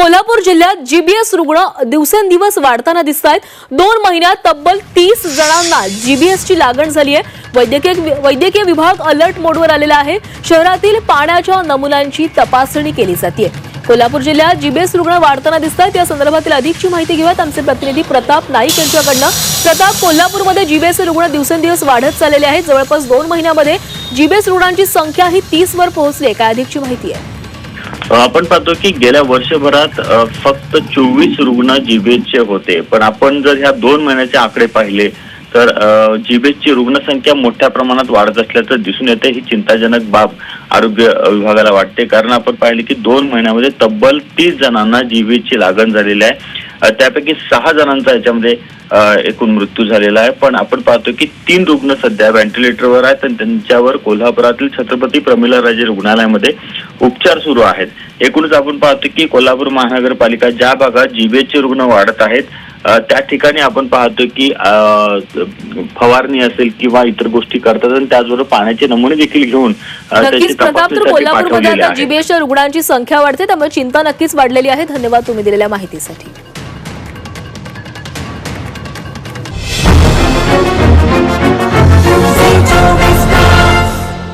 कोल्हापूर जिल्ह्यात जीबीएस रुग्ण दिवसेंदिवस वाढताना दिसत आहेत। 2 महिन्यात तब्बल 30 जणांना जीबीएसची लागण झाली आहे। वैद्यकीय विभाग अलर्ट मोडवर आलेला आहे। शहरातील पाण्याच्या नमुन्यांची तपासणी केली जाते। कोल्हापूर जिल्ह्यात जीबीएस रुग्ण वाढताना दिसत आहेत। या संदर्भातील अधिकची माहिती घेऊयात आमचे प्रतिनिधी प्रताप नाईक यांच्याकडनं। प्रताप, कोल्हापूरमध्ये जीबीएस रुग्ण दिवसेंदिवस वाढत चाललेले आहेत। जवळपास 2 महिन्यामध्ये जीबीएस रुग्णांची संख्या ही 30 वर पोहोचली आहे। काय अधिकची माहिती आहे? आपण पाहतो की गेल्या वर्षभरात फक्त 24 रुग्ण जीबीएसचे होते, पण आपण जर ह्या 2 महिन्याचे आकडे पाहिले तर जीबीएसची रुग्णसंख्या मोठ्या प्रमाणात वाढत असल्याचं दिसून येते। ही चिंताजनक बाब आरोग्य विभागाला वाटते, कारण आपण पाहिले की 2 महिन्यामध्ये तब्बल 30 जणांना जीबीएसची लागण झालेली आहे। त्यापैकी 6 जणांचा याच्यामध्ये एकूण मृत्यू झालेला आहे। पण आपण पाहतो की 3 रुग्ण सध्या व्हेंटिलेटरवर आहेत आणि त्यांच्यावर कोल्हापुरातील छत्रपती प्रमिलाराजे रुग्णालयामध्ये उपचार सुरू आहेत। एकूणच आपण पाहतो की कोल्हापूर महानगरपालिका ज्या भागात जीबीएसचे रुग्ण वाढत आहेत त्या ठिकाणी आपण पाहतो की फवारणी असेल किंवा इतर गोष्टी करतात आणि त्याचबरोबर पाण्याचे नमुने देखील घेऊन त्याची तपासणीसाठी कोल्हापूरमध्ये आता जीबीएसच्या रुग्णांची संख्या वाढते, त्यामुळे चिंता नक्कीच वाढलेली आहे। धन्यवाद तुम्ही दिलेल्या माहितीसाठी।